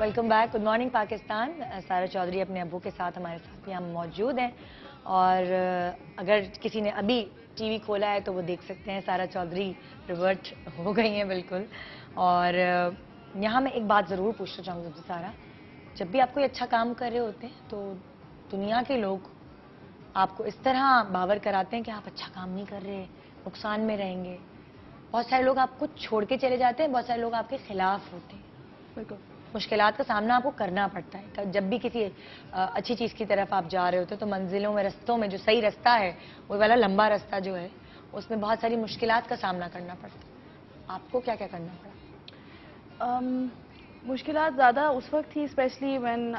Welcome back. Good morning Pakistan. سارا چودھری اپنے ابو کے ساتھ ہمارے ساتھ یہاں موجود ہیں, اور اگر کسی نے ابھی ٹی وی کھولا ہے تو وہ دیکھ سکتے ہیں سارا چودھری ریورٹ ہو گئی ہیں بالکل. اور یہاں میں ایک بات ضرور پوچھنا چاہوں گی سارا, جب بھی آپ کوئی اچھا کام کر رہے ہوتے ہیں تو دنیا کے لوگ آپ کو اس طرح باور کراتے ہیں کہ آپ اچھا کام نہیں کر رہے, نقصان میں رہیں گے. بہت سارے لوگ آپ کو چھوڑ کے چلے جاتے ہیں, بہت سارے لوگ آپ کے خلاف ہوتے ہیں. بالکل مشکلات کا سامنا آپ کو کرنا پڑتا ہے. جب بھی کسی اچھی چیز کی طرف آپ جا رہے ہوتے ہیں تو منزلوں میں, رستوں میں جو صحیح رستہ ہے, وہ والا لمبا رستہ جو ہے, اس میں بہت ساری مشکلات کا سامنا کرنا پڑتا ہے. آپ کو کیا کیا کرنا پڑا؟ مشکلات زیادہ اس وقت تھی, specially when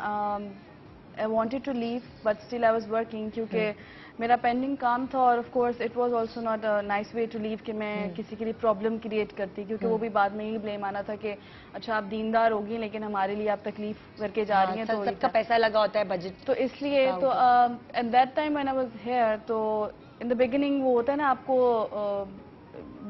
I wanted to leave but still I was working, کیونکہ میرا پینڈنگ کام تھا, اور of course it was also not a nice way to leave کہ میں کسی کے لیے پرابلم کریٹ کرتی, کیونکہ وہ بھی بعد میں ہی بلیم آنا تھا کہ اچھا آپ دیندار ہوگی لیکن ہمارے لیے آپ تکلیف کر کے جا رہی ہیں. تو سب کا پیسہ لگا ہوتا ہے, بجٹ, تو اس لیے تو at that time when I was here, تو ان دا بگننگ وہ ہوتا ہے نا آپ کو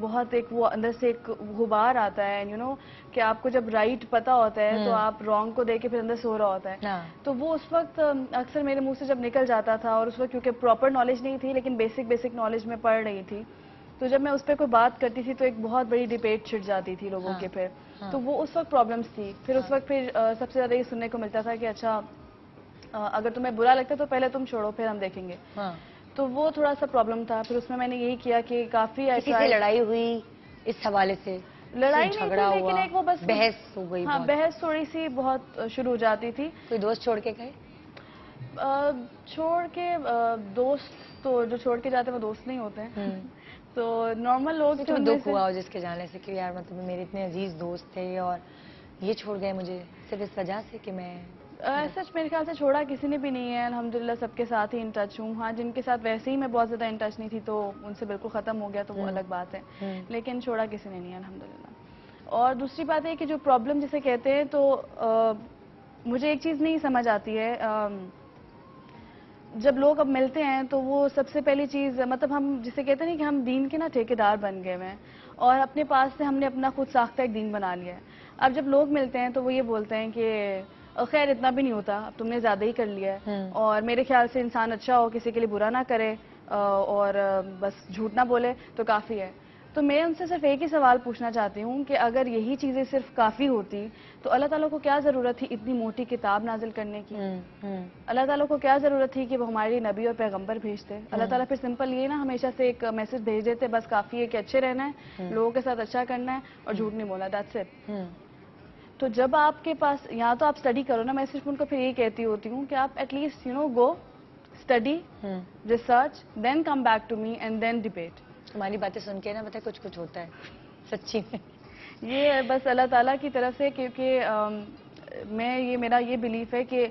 بہت ایک وہ اندر سے ایک غبار آتا ہے, یو نو کہ آپ کو جب رائٹ پتا ہوتا ہے تو آپ رانگ کو دیکھ کے پھر اندر سو رہا ہوتا ہے. تو وہ اس وقت اکثر میرے منہ سے جب نکل جاتا تھا, اور اس وقت کیونکہ پراپر نالج نہیں تھی لیکن بیسک نالج میں پڑھ رہی تھی, تو جب میں اس پہ کوئی بات کرتی تھی تو ایک بہت بڑی ڈیبیٹ چھڑ جاتی تھی لوگوں کے پھر. تو وہ اس وقت پرابلمس تھی. پھر اس وقت پھر سب سے زیادہ یہ سننے کو ملتا تھا کہ اچھا اگر تمہیں برا لگتا ہے تو پہلے تم چھوڑو پھر ہم دیکھیں گے. تو وہ تھوڑا سا پرابلم تھا. پھر اس میں نے یہی کیا کہ کافی کسی سے لڑائی ہوئی اس حوالے سے؟ لڑائی نہیں تھی لیکن ایک وہ بس بحث ہو گئی. ہاں, بحث تھوڑی سی بہت شروع ہو جاتی تھی. کوئی دوست چھوڑ کے گئے؟ چھوڑ کے دوست تو جو چھوڑ کے جاتے ہیں وہ دوست نہیں ہوتے ہیں. تو نارمل لوگ جو دکھ ہوا ہو جس کے جانے سے کہ یار مطلب میرے اتنے عزیز دوست تھے اور یہ چھوڑ گئے مجھے صرف اس وجہ سے کہ میں سچ میرے خیال سے چھوڑا کسی نے بھی نہیں ہے الحمدللہ. سب کے ساتھ ہی ان ٹچ ہوں. ہاں, جن کے ساتھ ویسے ہی میں بہت زیادہ ان ٹچ نہیں تھی تو ان سے بالکل ختم ہو گیا تو وہ الگ بات ہے, لیکن چھوڑا کسی نے نہیں ہے الحمدللہ. اور دوسری بات ہے کہ جو پرابلم جسے کہتے ہیں, تو مجھے ایک چیز نہیں سمجھ آتی ہے, جب لوگ اب ملتے ہیں تو وہ سب سے پہلی چیز مطلب ہم جسے کہتے ہیں کہ ہم دین کے نا ٹھیکیدار بن گئے ہیں, اور اپنے پاس سے ہم نے اپنا خود ساختہ ایک دین بنا لیا ہے. اب جب لوگ ملتے ہیں تو وہ یہ بولتے ہیں کہ خیر اتنا بھی نہیں ہوتا, اب تم نے زیادہ ہی کر لیا ہے, اور میرے خیال سے انسان اچھا ہو, کسی کے لیے برا نہ کرے, اور بس جھوٹ نہ بولے تو کافی ہے. تو میں ان سے صرف ایک ہی سوال پوچھنا چاہتی ہوں کہ اگر یہی چیزیں صرف کافی ہوتی تو اللہ تعالیٰ کو کیا ضرورت تھی اتنی موٹی کتاب نازل کرنے کی؟ اللہ تعالیٰ کو کیا ضرورت تھی کہ وہ ہمارے نبی اور پیغمبر بھیجتے؟ اللہ تعالیٰ پھر سمپل یہ نا ہمیشہ سے ایک میسج بھیج دیتے, بس کافی ہے کہ اچھے رہنا ہے, لوگوں کے ساتھ اچھا کرنا ہے اور جھوٹ نہیں بولا, دیٹس اٹ. تو جب آپ کے پاس یہاں تو آپ اسٹڈی کرو نا, میں صرف ان کو پھر یہی کہتی ہوتی ہوں کہ آپ at least go study, research, then come back to me and then debate. تمہاری باتیں سن کے نا پتہ کچھ ہوتا ہے سچی میں. یہ بس اللہ تعالیٰ کی طرف سے, کیونکہ میرا یہ بلیف ہے کہ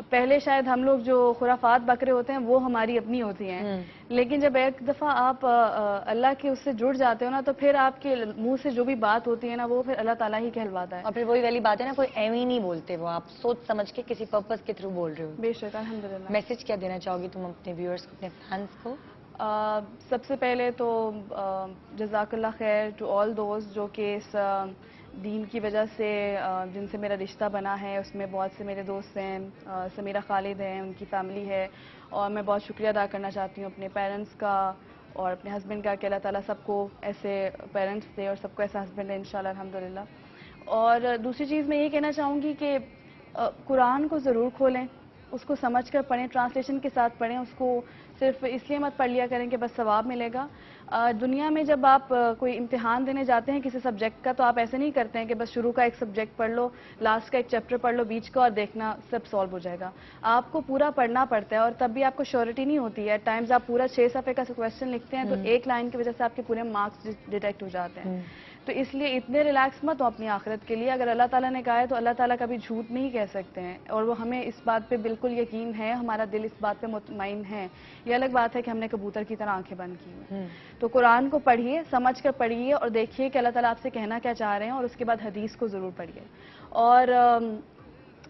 پہلے شاید ہم لوگ جو خرافات بکرے ہوتے ہیں وہ ہماری اپنی ہوتی ہیں, لیکن جب ایک دفعہ آپ اللہ کے اس سے جڑ جاتے ہو نا تو پھر آپ کے منہ سے جو بھی بات ہوتی ہے نا وہ پھر اللہ تعالیٰ ہی کہلواتا ہے. اور پھر وہی والی بات ہے نا, کوئی ایویں ہی نہیں بولتے, وہ آپ سوچ سمجھ کے کسی پرپس کے تھرو بول رہے ہو. بے شک الحمدللہ. میسج کیا دینا چاہو گی تم اپنے ویورز کو, اپنے فینس کو؟ سب سے پہلے تو جزاک اللہ خیر ٹو آل دوز جو کہ اس دین کی وجہ سے جن سے میرا رشتہ بنا ہے. اس میں بہت سے میرے دوست ہیں, سمیرہ خالد ہیں, ان کی فیملی ہے, اور میں بہت شکریہ ادا کرنا چاہتی ہوں اپنے پیرنٹس کا اور اپنے ہسبینڈ کا کہ اللہ تعالیٰ سب کو ایسے پیرنٹس دے اور سب کو ایسا ہسبینڈ ہے انشاءاللہ الحمدللہ. اور دوسری چیز میں یہ کہنا چاہوں گی کہ قرآن کو ضرور کھولیں, اس کو سمجھ کر پڑھیں, ٹرانسلیشن کے ساتھ پڑھیں. اس کو صرف اس لیے مت پڑھ لیا کریں کہ بس ثواب ملے گا. دنیا میں جب آپ کوئی امتحان دینے جاتے ہیں کسی سبجیکٹ کا تو آپ ایسے نہیں کرتے ہیں کہ بس شروع کا ایک سبجیکٹ پڑھ لو, لاسٹ کا ایک چیپٹر پڑھ لو, بیچ کا, اور دیکھنا سب سالو ہو جائے گا. آپ کو پورا پڑھنا پڑتا ہے, اور تب بھی آپ کو شیورٹی نہیں ہوتی ہے. ایٹ ٹائمز آپ پورا 6 صفحے کا کویسچن لکھتے ہیں تو ایک لائن کی وجہ سے آپ کے پورے مارکس ڈیٹیکٹ ہو جاتے ہیں. تو اس لیے اتنے ریلیکس مت ہو اپنی آخرت کے لیے. اگر اللہ تعالیٰ نے کہا ہے تو اللہ تعالیٰ کبھی جھوٹ نہیں کہہ سکتے ہیں, اور وہ ہمیں اس بات پہ بالکل یقین ہے, ہمارا دل اس بات پہ مطمئن ہے. یہ الگ بات ہے کہ ہم نے کبوتر کی طرح آنکھیں بند کی ہیں. تو قرآن کو پڑھیے, سمجھ کر پڑھیے, اور دیکھیے کہ اللہ تعالیٰ آپ سے کہنا کیا چاہ رہے ہیں, اور اس کے بعد حدیث کو ضرور پڑھیے. اور